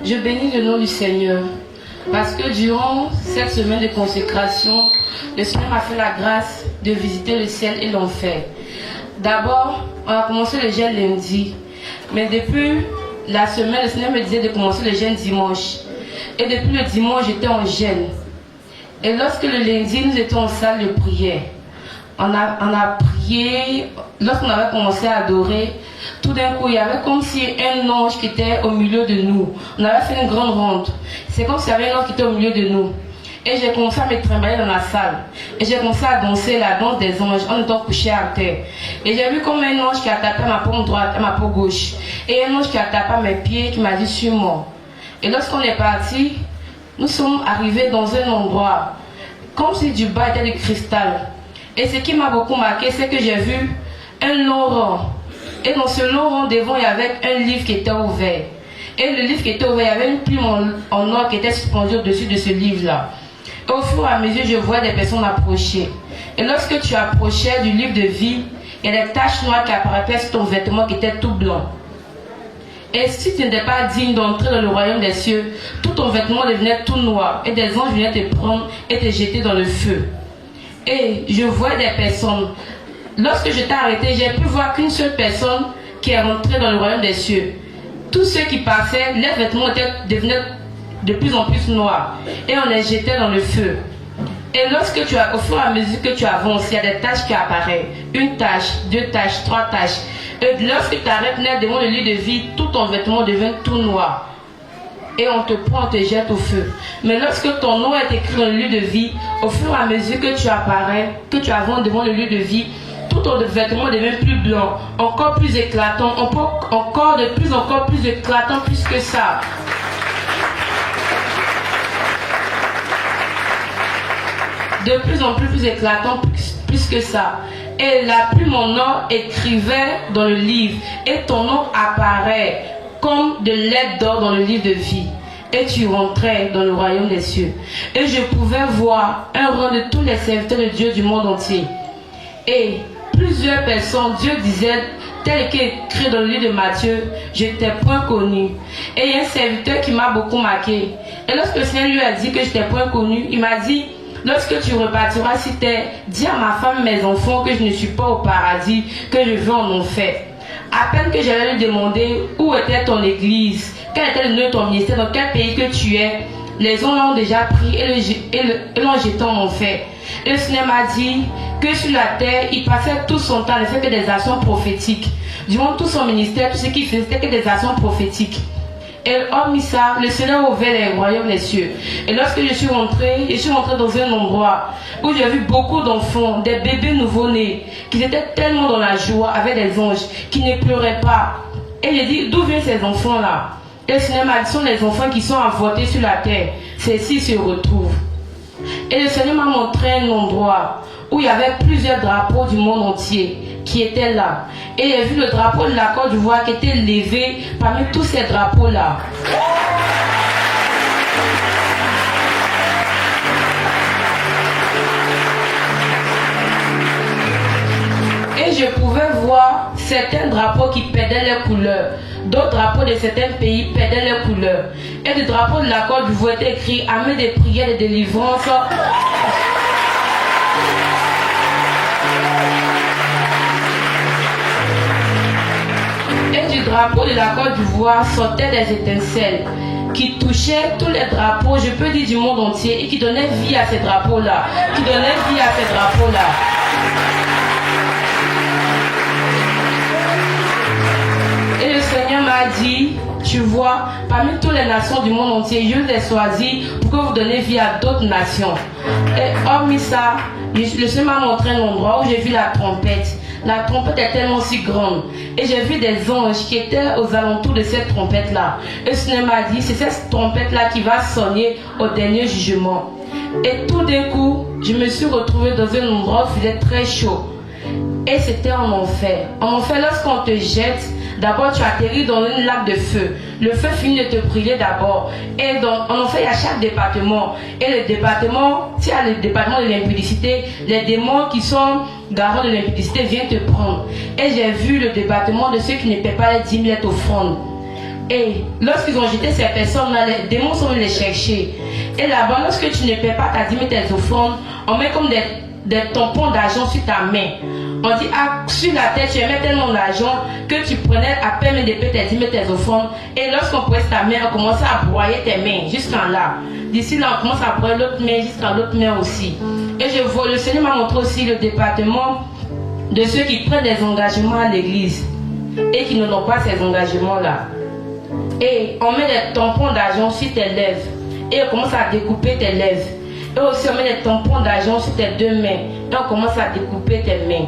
Je bénis le nom du Seigneur parce que durant cette semaine de consécration, le Seigneur m'a fait la grâce de visiter le ciel et l'enfer. D'abord, on a commencé le jeûne lundi, mais depuis la semaine, le Seigneur me disait de commencer le jeûne dimanche. Et depuis le dimanche, j'étais en jeûne. Et lorsque le lundi, nous étions en salle de prière, on a prié, lorsqu'on avait commencé à adorer, tout d'un coup, il y avait comme si un ange qui était au milieu de nous. On avait fait une grande ronde. C'est comme s'il y avait un ange qui était au milieu de nous. Et j'ai commencé à me trimballer dans la salle. Et j'ai commencé à danser la danse des anges en étant couché à terre. Et j'ai vu comme un ange qui a tapé à ma paume droite, à ma paume gauche. Et un ange qui a tapé à mes pieds, qui m'a dit suis-moi. Et lorsqu'on est parti, nous sommes arrivés dans un endroit comme si du bas était de cristal. Et ce qui m'a beaucoup marqué, c'est que j'ai vu un long rang. Et dans ce long rang devant, il y avait un livre qui était ouvert. Et le livre qui était ouvert, il y avait une plume en or qui était suspendue au-dessus de ce livre-là. Et au fur et à mesure, je vois des personnes approcher. Et lorsque tu approchais du livre de vie, il y a des taches noires qui apparaissaient sur ton vêtement qui était tout blanc. Et si tu n'étais pas digne d'entrer dans le royaume des cieux, tout ton vêtement devenait tout noir. Et des anges venaient te prendre et te jeter dans le feu. Et je vois des personnes. Lorsque je t'ai arrêté, j'ai pu voir qu'une seule personne qui est rentrée dans le royaume des cieux. Tous ceux qui passaient, leurs vêtements devenaient de plus en plus noirs. Et on les jetait dans le feu. Et lorsque tu as, au fur et à mesure que tu avances, il y a des taches qui apparaissent. Une tache, deux taches, trois taches. Et lorsque tu arrêtes net devant le lit de vie, tout ton vêtement devient tout noir. Et on te prend, on te jette au feu. Mais lorsque ton nom est écrit dans le lieu de vie, au fur et à mesure que tu apparais, que tu avances devant le lieu de vie, tout ton vêtement devient plus blanc, encore plus éclatant, encore plus éclatant plus que ça. De plus en plus éclatant plus que ça. Et la plume en or écrivait dans le livre, et ton nom apparaît comme de lettres d'or dans le livre de vie. Et tu rentrais dans le royaume des cieux. Et je pouvais voir un rang de tous les serviteurs de Dieu du monde entier. Et plusieurs personnes, Dieu disait, tel qu'écrit dans le livre de Matthieu, je t'ai point connu. Et il y a un serviteur qui m'a beaucoup marqué. Et lorsque le Seigneur lui a dit que je t'ai point connu, il m'a dit, lorsque tu repartiras sur terre, dis à ma femme, mes enfants, que je ne suis pas au paradis, que je vais en enfer. À peine que j'allais lui demander où était ton église, quel était le nom de ton ministère, dans quel pays que tu es, les hommes l'ont déjà pris et l'ont jeté en enfer. Et le Seigneur m'a dit que sur la terre, il passait tout son temps à ne faire que des actions prophétiques. Durant tout son ministère, tout ce qu'il faisait, c'était que des actions prophétiques. Et hormis ça, le Seigneur a ouvert les royaumes des cieux. Et lorsque je suis rentrée dans un endroit où j'ai vu beaucoup d'enfants, des bébés nouveau-nés, qui étaient tellement dans la joie avec des anges, qui ne pleuraient pas. Et j'ai dit, d'où viennent ces enfants-là? Et le Seigneur m'a dit, ce sont les enfants qui sont envoûtés sur la terre. Ceux-ci se retrouvent. Et le Seigneur m'a montré un endroit où il y avait plusieurs drapeaux du monde entier qui étaient là. Et j'ai vu le drapeau de la Côte d'Ivoire qui était levé parmi tous ces drapeaux-là. Et je pouvais voir certains drapeaux qui perdaient leurs couleurs. D'autres drapeaux de certains pays perdaient leurs couleurs. Et le drapeau de la Côte d'Ivoire était écrit « Armée de prières et de délivrance ». Et du drapeau de la Côte d'Ivoire sortaient des étincelles qui touchaient tous les drapeaux, je peux dire du monde entier, et qui donnaient vie à ces drapeaux-là. Et le Seigneur m'a dit, tu vois, parmi toutes les nations du monde entier, je les ai choisis pour que vous donniez vie à d'autres nations. Et hormis ça, le Seigneur m'a montré un endroit où j'ai vu la trompette. La trompette est tellement si grande. Et j'ai vu des anges qui étaient aux alentours de cette trompette-là. Et le Seigneur m'a dit, c'est cette trompette-là qui va sonner au dernier jugement. Et tout d'un coup, je me suis retrouvée dans un endroit où il faisait très chaud. Et c'était en enfer. En enfer, lorsqu'on te jette, d'abord tu atterris dans une lac de feu. Le feu finit de te brûler d'abord. Et en enfer, il y a chaque département. Et le département, s'il y a le département de l'impudicité, les démons qui sont garants de l'impudicité viennent te prendre. Et j'ai vu le département de ceux qui ne paient pas les 10 000 offrandes. Et lorsqu'ils ont jeté ces personnes-là, les démons sont venus les chercher. Et là-bas, lorsque tu ne paies pas ta dîme et tes offrandes, on met comme des tampons d'argent sur ta main. On dit, ah, sur la tête, tu aimais tellement d'argent que tu prenais à peine de payer tes dîmes et tes offrandes. Et lorsqu'on presse ta main, on commençait à broyer tes mains jusqu'en là. D'ici là, on commence à broyer l'autre main jusqu'à l'autre main aussi. Et je vois, le Seigneur m'a montré aussi le département de ceux qui prennent des engagements à l'église et qui n'ont pas ces engagements-là. Et on met des tampons d'argent sur tes lèvres et on commence à découper tes lèvres. Et aussi on met des tampons d'argent sur tes deux mains et on commence à découper tes mains.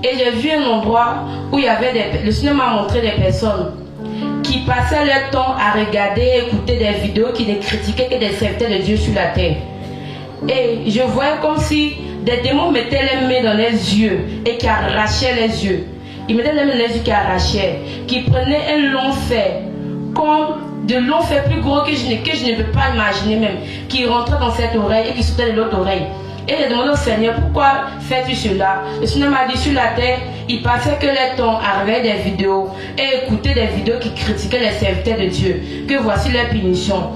Et j'ai vu un endroit où il y avait le Seigneur m'a montré des personnes qui passaient leur temps à regarder et écouter des vidéos qui ne critiquaient que des serviteurs de Dieu sur la terre. Et je voyais comme si des démons mettaient les mains dans les yeux et qui arrachaient les yeux. Ils mettaient les mains dans les yeux qui arrachaient, qui prenaient un long fer, comme de longs fers plus gros que je ne peux pas imaginer même, qui rentraient dans cette oreille et qui sautaient de l'autre oreille. Et j'ai demandé au Seigneur, pourquoi fais-tu cela? Le Seigneur m'a dit, sur la terre, il passait que les temps à regarder des vidéos et écouter des vidéos qui critiquaient les serviteurs de Dieu, que voici leur punition.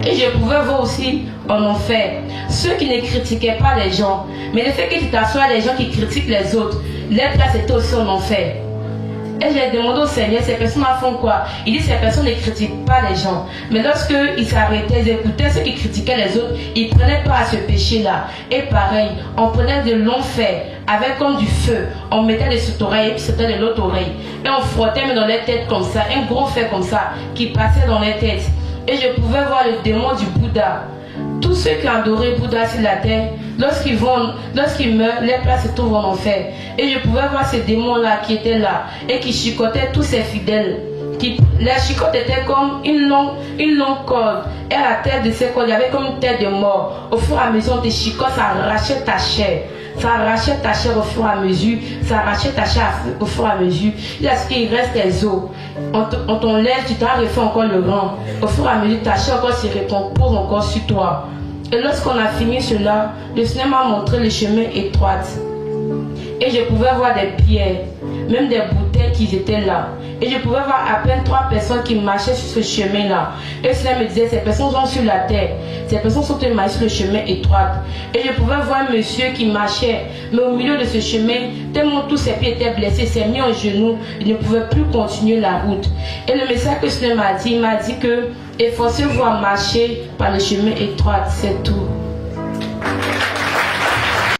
Et je pouvais voir aussi en enfer ceux qui ne critiquaient pas les gens, mais le fait que tu t'assois les gens qui critiquent les autres, leur place était aussi en enfer. Et j'ai demandé au Seigneur, ces personnes font quoi? Il dit, ces personnes ne critiquent pas les gens. Mais lorsqu'ils s'arrêtaient, ils écoutaient ceux qui critiquaient les autres, ils prenaient part à ce péché-là. Et pareil, on prenait de longs fers, avec comme du feu. On mettait de cette oreille et puis c'était de l'autre oreille. Et on frottait mais dans les têtes comme ça, un gros fer comme ça, qui passait dans les têtes. Et je pouvais voir le démon du Bouddha. Tous ceux qui adoraient Bouddha sur la terre, lorsqu'ils meurent, leur place se trouve en enfer. Et je pouvais voir ces démons-là qui étaient là et qui chicotaient tous ces fidèles. La chicote était comme une longue corde. Et à la tête de ces cordes, il y avait comme une tête de mort. Au fur et à mesure, tes chicotes, ça arrachait ta chair. Ça arrachait ta chair au fur et à mesure. Ça arrachait ta chair au fur et à mesure. Il y a ce qu'il reste des os. On t'enlève, tu t'en refais encore le rang. Au fur et à mesure, ta chair encore se recompose encore sur toi. Et lorsqu'on a fini cela, le Seigneur m'a montré le chemin étroit. Et je pouvais voir des pierres, même des bouteilles qui étaient là. Et je pouvais voir à peine 3 personnes qui marchaient sur ce chemin-là. Et le Seigneur me disait, ces personnes sont sur la terre. Ces personnes sont marchées sur le chemin étroit. Et je pouvais voir un monsieur qui marchait. Mais au milieu de ce chemin, tellement tous ses pieds étaient blessés, s'est mis en genoux. Il ne pouvait plus continuer la route. Et le message que le Seigneur m'a dit, il m'a dit que efforcez-vous à marcher par le chemin étroit, c'est tout.